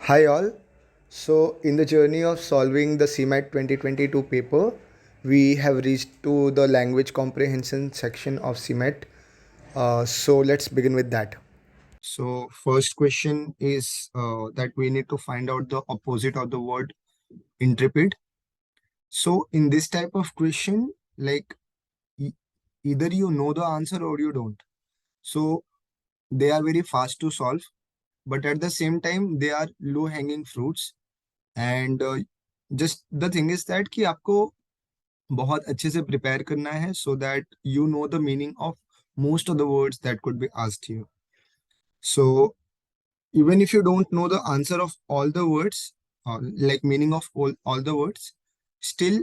Hi all. So in the journey of solving the CMAT 2022 paper, we have reached to the language comprehension section of CMAT. So let's begin with that. So first question is that we need to find out the opposite of the word intrepid. So in this type of question, like e- either you know the answer or you don't. So they are very fast to solve, but at the same time they are low hanging fruits. And just the thing is that कि आपको बहुत अच्छे से prepare करना है so that you know the meaning of most of the words that could be asked here. So even if you don't know the answer of all the words, like meaning of all the words, still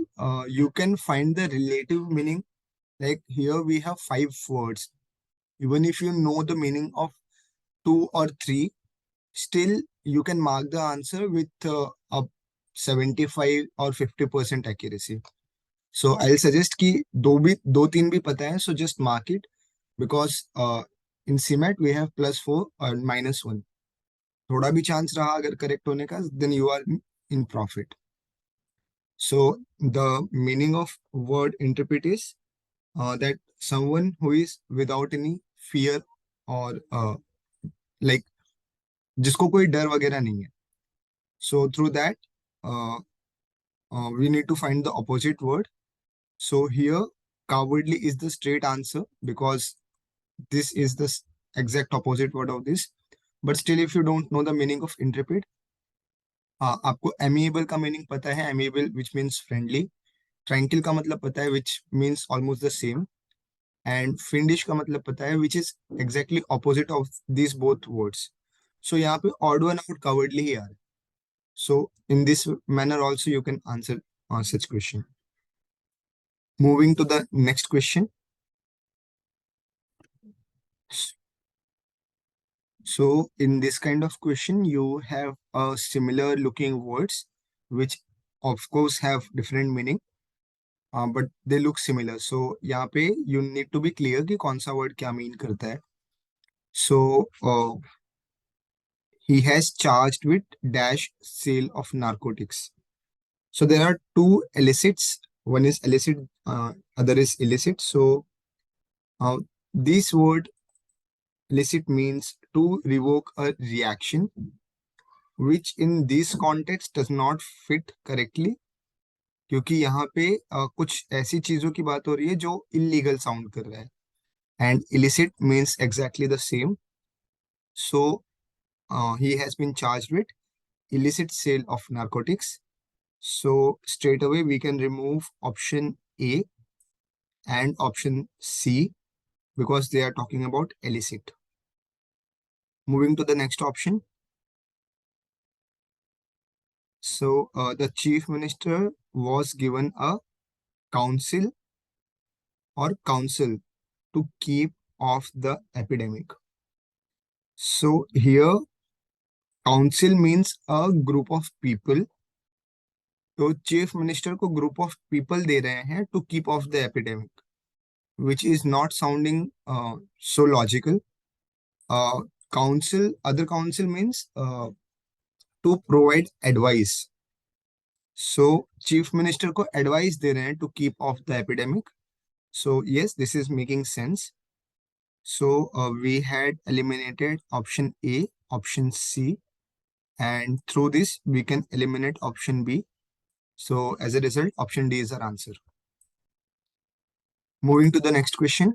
you can find the relative meaning. Like here we have five words. Even if you know the meaning of two or three, still you can mark the answer with a 75 or 50% accuracy. So I'll suggest कि दो तीन भी पता है, so just mark it because in CMAT we have +4 और -1. थोड़ा भी chance रहा अगर correct होने का, then you are in profit. So the meaning of word interpret is that someone who is without any fear or like जिसको कोई डर वगैरह नहीं है. So through that, we need to find the opposite word. So here, cowardly is the straight answer because this is the exact opposite word of this. But still, if you don't know the meaning of intrepid, आपको amiable का meaning पता है, amiable which means friendly. Tranquil का मतलब पता है which means almost the same. And fiendish का मतलब पता है which is exactly opposite of these both words. So यहाँ पे odd one out cowardly ही आ रहा है. So in this manner also you can answer such question. Moving to the next question. So in this kind of question, you have a similar looking words, which of course have different meaning, but they look similar. So यहाँ पे you need to be clear कि कौन सा word क्या mean करता है. So he has charged with dash sale of narcotics. So there are two illicits. One is illicit, other is illicit. So uh, this word illicit means to revoke a reaction which in this context does not fit correctly क्योंकि यहाँ पे कुछ ऐसी चीजों की बात हो रही है जो इलीगल साउंड कर रहा है and illicit means exactly the same. So he has been charged with illicit sale of narcotics. So straight away we can remove option A and option C because they are talking about illicit. Moving to the next option. So the chief minister was given a council or counsel to keep off the epidemic. So here, council means a group of people. तो chief minister को group of people दे रहे हैं to keep off the epidemic, which is not sounding so logical. Council, other council means to provide advice. So chief minister को advice दे रहे हैं to keep off the epidemic. So yes, this is making sense. So we had eliminated option A, option C, and through this we can eliminate option B. So as a result, option D is our answer. Moving to the next question.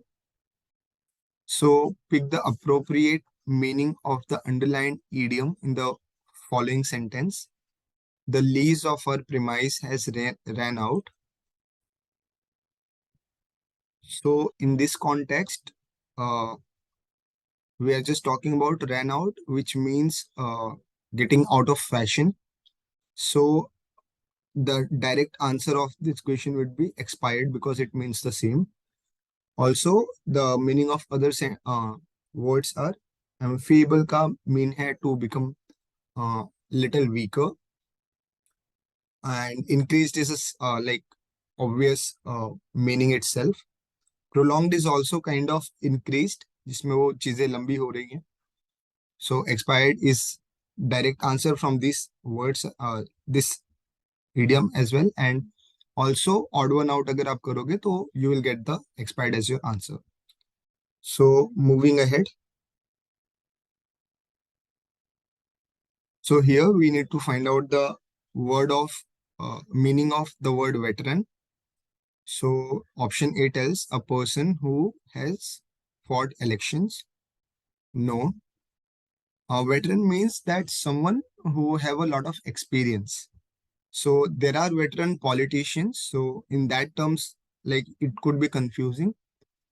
So pick the appropriate meaning of the underlined idiom in the following sentence. The lease of our premise has ran out. So in this context, we are just talking about ran out, which means getting out of fashion. So the direct answer of this question would be expired because it means the same. Also, the meaning of other words are feeble ka mean hai to become little weaker, and increased is like obvious meaning itself. Prolonged is also kind of increased जिसमें वो चीजें लंबी हो रही हैं. So expired is direct answer from these words, this idiom as well. And also odd one out अगर आप करोगे तो you will get the expired as your answer. So moving ahead. So here we need to find out the word of meaning of the word veteran. So option A tells a person who has fought elections. No. A veteran means that someone who have a lot of experience. So there are veteran politicians. So in that terms, like it could be confusing.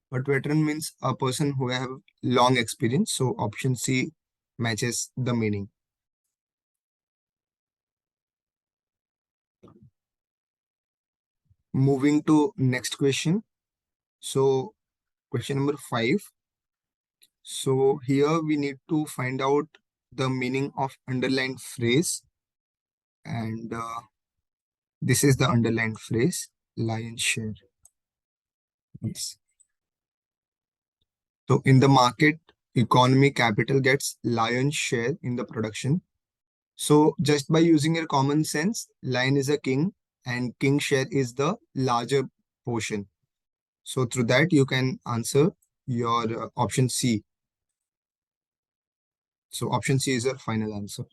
But veteran means a person who have long experience. So option C matches the meaning. Moving to next question. So question number 5. So here we need to find out the meaning of underlined phrase. And this is the underlined phrase, lion's share. Yes. So in the market economy, capital gets lion's share in the production. So just by using your common sense, lion is a king and king share is the larger portion. So through that, you can answer your option C. So option C is your final answer.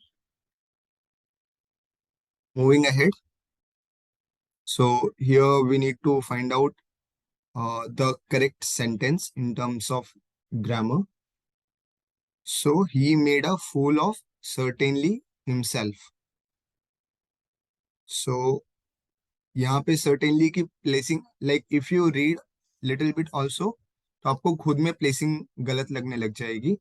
Moving ahead. So here we need to find out the correct sentence in terms of grammar. So he made a fool of certainly himself. So यहाँ पे certainly की placing, like if you read little bit also, तो आपको खुद में placing गलत लगने लग जाएगी.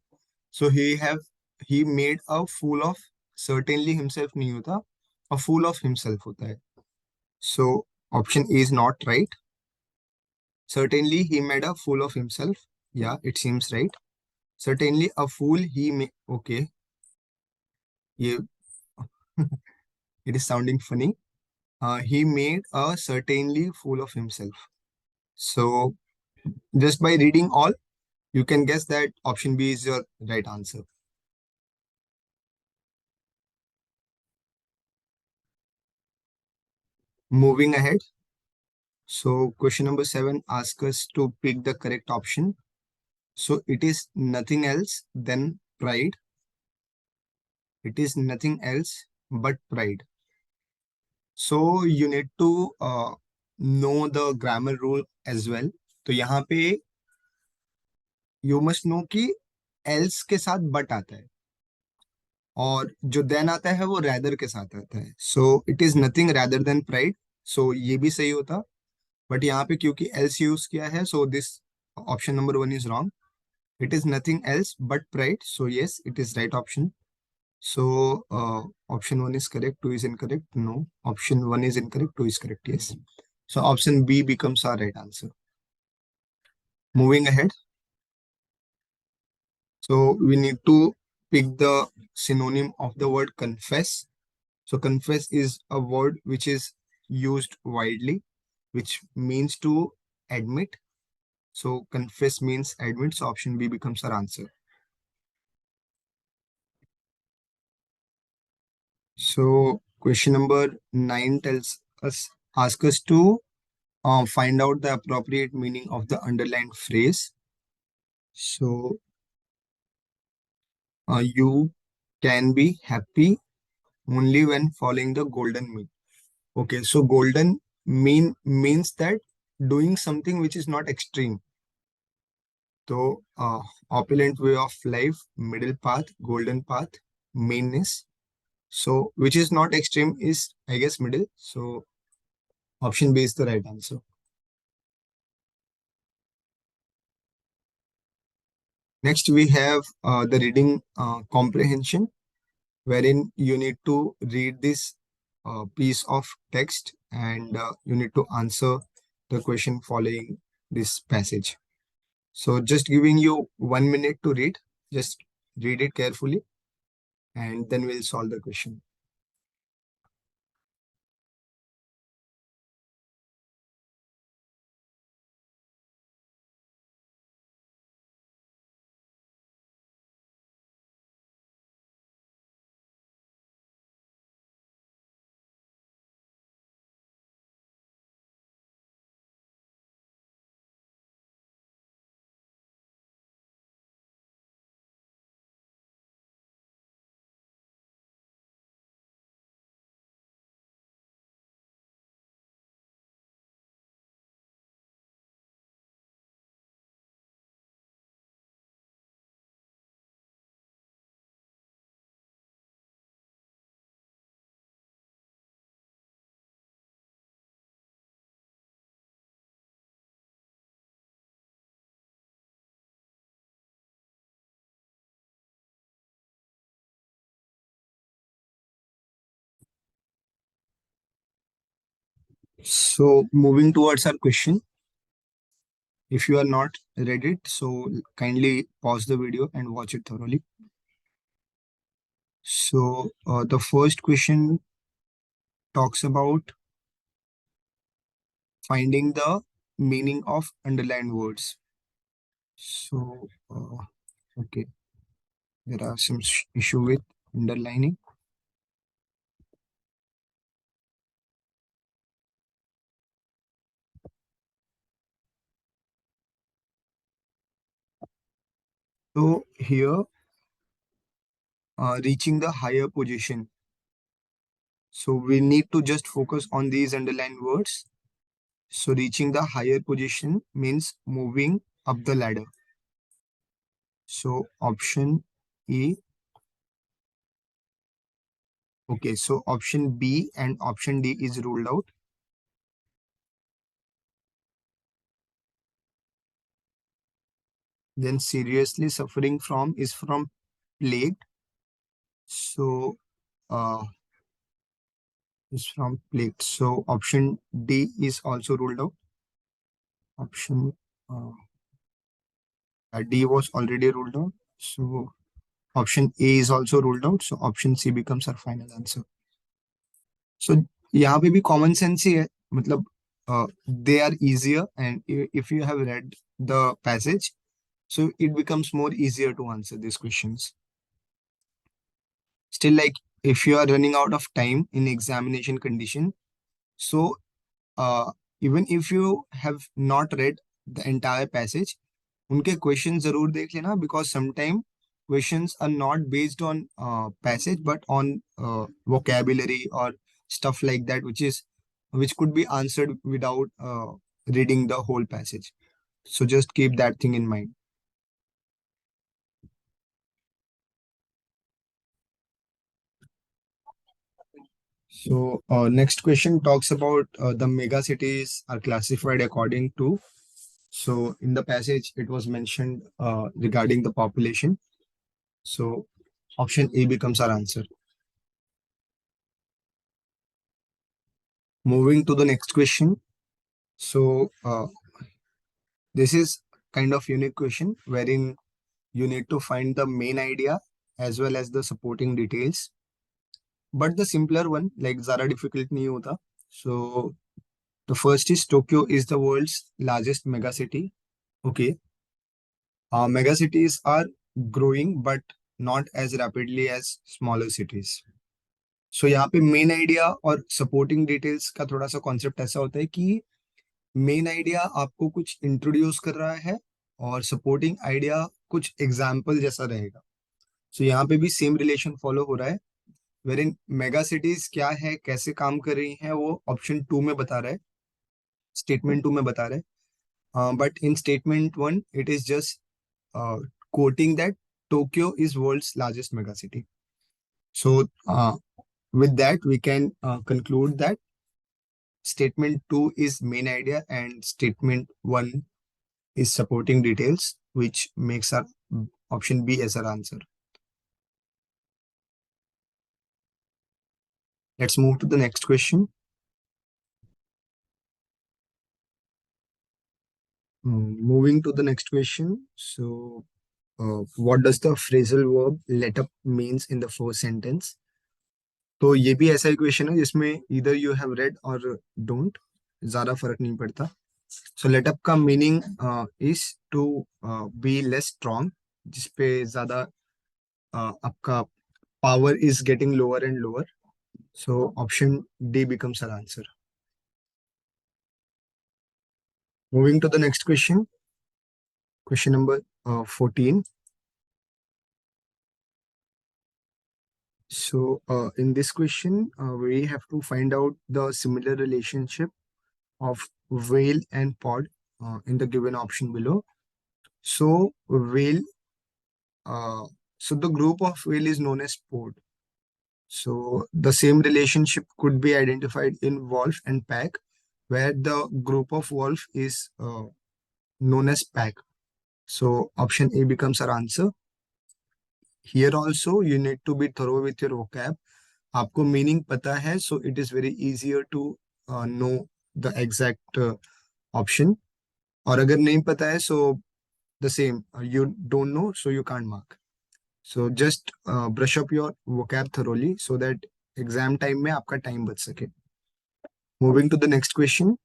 So he made a fool of certainly himself नहीं होता, a fool of himself होता है. So option A is not right. Certainly he made a fool of himself. Yeah, it seems right. Certainly a fool he made. Okay, ये it is sounding funny. He made a certainly fool of himself. So just by reading all, you can guess that option B is your right answer. Moving ahead. So question number 7 asks us to pick the correct option. So it is nothing else than pride. It is nothing else but pride. So you need to know the grammar rule as well. तो यहाँ पे you must know कि else के साथ but आता है और जो then आता है वो rather के साथ आता है. So it is nothing rather than pride. So ये भी सही होता, बट यहाँ पे क्योंकि else यूज किया है, so this option number 1 is wrong. It is nothing else but pride. So yes, it is right option. So option 1 is correct, 2 is incorrect. No, option 1 is incorrect, 2 is correct. Yes. So option B becomes our right answer. Moving ahead. So we need to pick the synonym of the word confess. So confess is a word which is used widely, which means to admit. So confess means admit. So option B becomes our answer. So question number 9 asks us to find out the appropriate meaning of the underlined phrase. So you can be happy only when following the golden mean. Okay, so golden means that doing something which is not extreme. So opulent way of life, middle path, golden path, meanness. So which is not extreme is, I guess, middle. So option B is the right answer. Next, we have the reading comprehension, wherein you need to read this piece of text and you need to answer the question following this passage. So just giving you 1 minute to read, just read it carefully and then we'll solve the question. So moving towards our question, if you are not read it, so kindly pause the video and watch it thoroughly. So the first question talks about finding the meaning of underlined words. So okay, there are some issue with underlining. So here, reaching the higher position. So we need to just focus on these underlined words. So reaching the higher position means moving up the ladder. So option E. Okay, so option B and option D is ruled out. Then seriously suffering from is from plague. So is from plague. So option D is also ruled out. Option uh, D was already ruled out. So option A is also ruled out. So option C becomes our final answer. So यहाँ पे भी common sense ही है मतलब they are easier and if you have read the passage so it becomes more easier to answer these questions. Still like if you are running out of time in examination condition so uh, even if you have not read the entire passage उनके question जरूर देख लेना because sometimes questions are not based on passage but on vocabulary or stuff like that which could be answered without reading the whole passage. So just keep that thing in mind. So next question talks about the mega cities are classified according to. So in the passage it was mentioned regarding the population. So option A becomes our answer. Moving to the next question. So this is kind of unique question wherein you need to find the main idea as well as the supporting details. But the simpler one, like ज़्यादा difficult नहीं होता. So the first is Tokyo is the world's largest megacity. Okay. Megacities are growing but not as rapidly as smaller cities. So यहाँ पे main idea और supporting details का थोड़ा सा concept ऐसा होता है कि मेन आइडिया आपको कुछ इंट्रोड्यूस कर रहा है और सपोर्टिंग आइडिया कुछ एग्जाम्पल जैसा रहेगा. सो यहाँ पे भी सेम रिलेशन फॉलो हो रहा है वेर इन मेगा सिटीज क्या है कैसे काम कर रही हैं वो ऑप्शन 2 में बता रहा है, स्टेटमेंट 2 में बता रहा है. But in statement 1 it is just quoting that Tokyo is world's largest megacity. So with that we can conclude that statement 2 is main idea and statement 1 is supporting details, which makes our option B as our answer. Let's move to the next question. Moving to the next question. So, what does the phrasal verb let up means in the first sentence? तो ये भी ऐसा equation है जिसमें either you have read or don't, ज़्यादा फर्क नहीं पड़ता. So let up का meaning is to be less strong, जिसपे ज़्यादा आपका power is getting lower and lower. So option D becomes our answer. Moving to the next question. Question number 14. So in this question, we have to find out the similar relationship of whale and pod in the given option below. So whale, uh, so the group of whale is known as pod. So the same relationship could be identified in wolf and pack, where the group of wolf is known as pack. So option A becomes our answer. Here also you need to be thorough with your vocab. आपको meaning पता है so it is very easier to know the exact option. और अगर नहीं पता है so the same, you don't know so you can't mark. So just brush up your vocab thoroughly so that exam time में आपका time बच सके. Moving to the next question.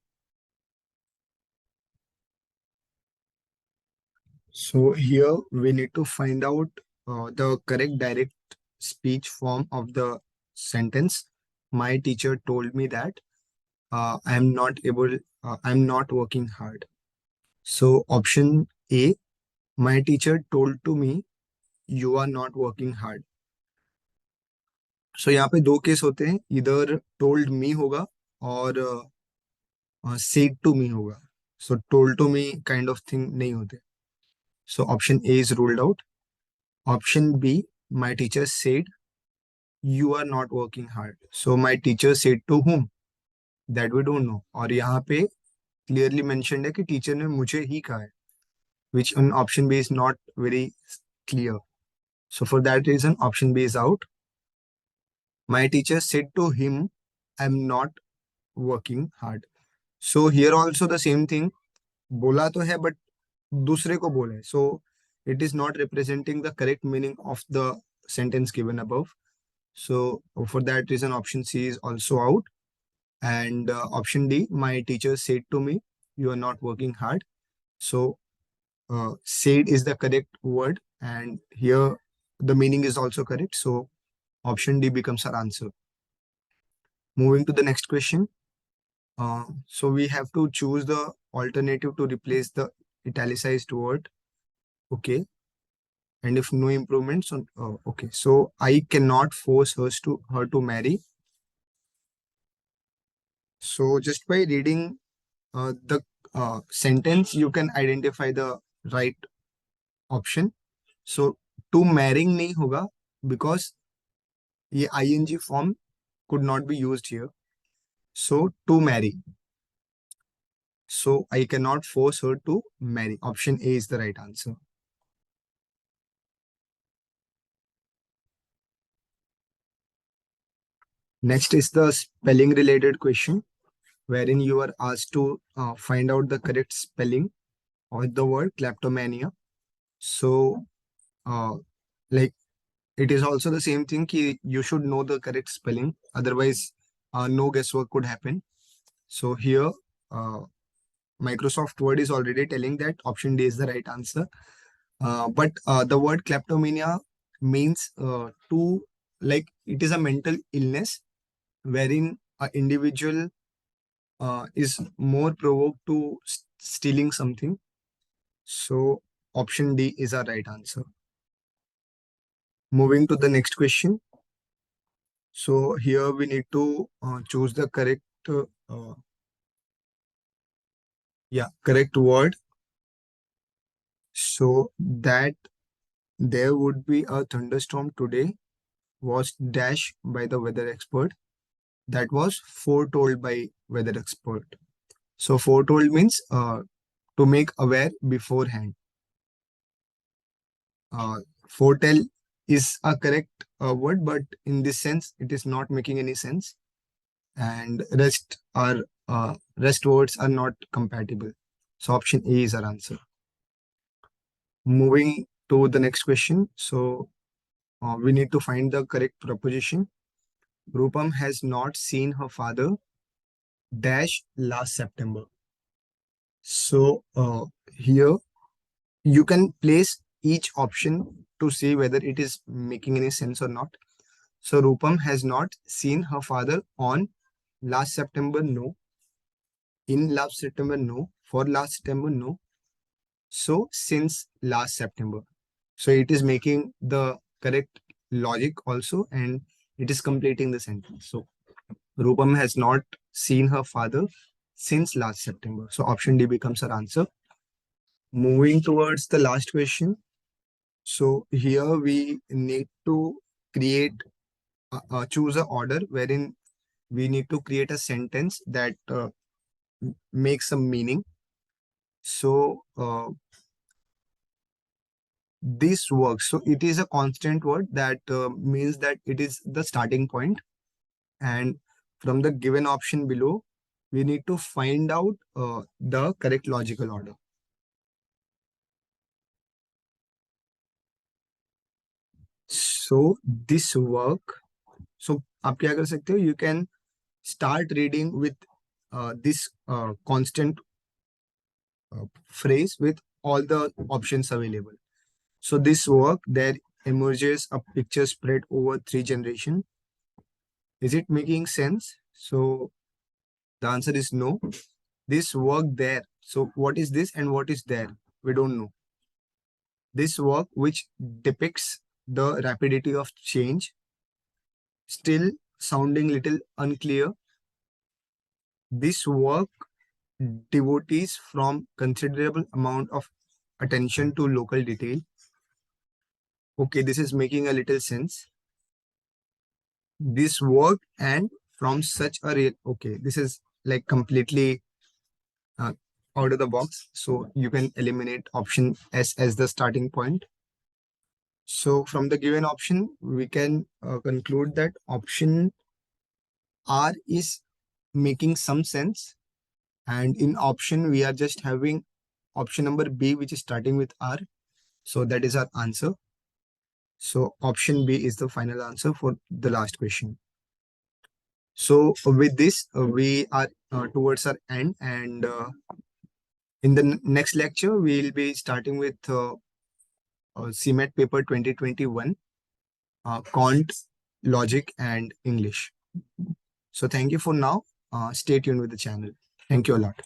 So here we need to find out the correct direct speech form of the sentence. My teacher told me that I'm not working hard. So option A, my teacher told to me, you are not working hard. So यहाँ पे दो case होते हैं, इधर told me होगा और said to me होगा. So told to me kind of thing नहीं होते. So option A is ruled out. Option B, my teacher said, you are not working hard. So my teacher said to whom? That we don't know. और यहाँ पे clearly mentioned है कि teacher ने मुझे ही कहा है, which on option B is not very clear. So for that reason, option B is out. My teacher said to him, I'm not working hard. So here also the same thing. बोला तो है but दूसरे को बोला है. So it is not representing the correct meaning of the sentence given above. So for that reason, option C is also out. And option D, my teacher said to me, you are not working hard. So said is the correct word. And here the meaning is also correct. So option D becomes our answer. Moving to the next question. So we have to choose the alternative to replace the italicized word. Okay. And if no improvements on, okay. So I cannot force her to marry. So just by reading the sentence, you can identify the right option. So to marrying नहीं होगा because ये ing form could not be used here. So to marry. So I cannot force her to marry. Option A is the right answer. Next is the spelling related question, wherein you are asked to find out the correct spelling of the word kleptomania. So like it is also the same thing ki you should know the correct spelling, otherwise no guesswork could happen. So here Microsoft Word is already telling that option D is the right answer. But the word kleptomania means to, like, it is a mental illness wherein an individual is more provoked to stealing something. So option D is our right answer. Moving to the next question. So here we need to choose the correct correct word. So that there would be a thunderstorm today was dash by the weather expert. That was foretold by weather expert. So foretold means to make aware beforehand. Foretell is a correct word, but in this sense, it is not making any sense. And rest words are not compatible. So option A is our answer. Moving to the next question. So we need to find the correct proposition. Rupam has not seen her father dash last September. So here you can place each option to see whether it is making any sense or not. So Rupam has not seen her father on last September, no. In last September, no. For last September, no. So since last September. So it is making the correct logic also, and it is completing the sentence. So Rupam has not seen her father since last September. So option D becomes our answer. Moving towards the last question. So here we need to create, choose an order wherein we need to create a sentence that makes some meaning. So this works. So it is a constant word that means that it is the starting point. And from the given option below, we need to find out the correct logical order. So this work, so आप क्या कर सकते हो? You can start reading with this constant phrase with all the options available. So this work, there emerges a picture spread over 3 generations. Is it making sense? So the answer is no. This work there. So what is this and what is there? We don't know. This work which depicts the rapidity of change, still sounding little unclear. This work devotees from considerable amount of attention to local detail. Okay, this is making a little sense. This work and from such a real, okay, this is like completely uh, out of the box. So you can eliminate option S as the starting point. So from the given option, we can conclude that option R is making some sense. And in option, we are just having option number B, which is starting with R. So that is our answer. So option B is the final answer for the last question. So with this, we are towards our end, and in the next lecture, we'll be starting with CMAT paper 2021, Quant, Logic, and English. So thank you for now. Stay tuned with the channel. Thank you a lot.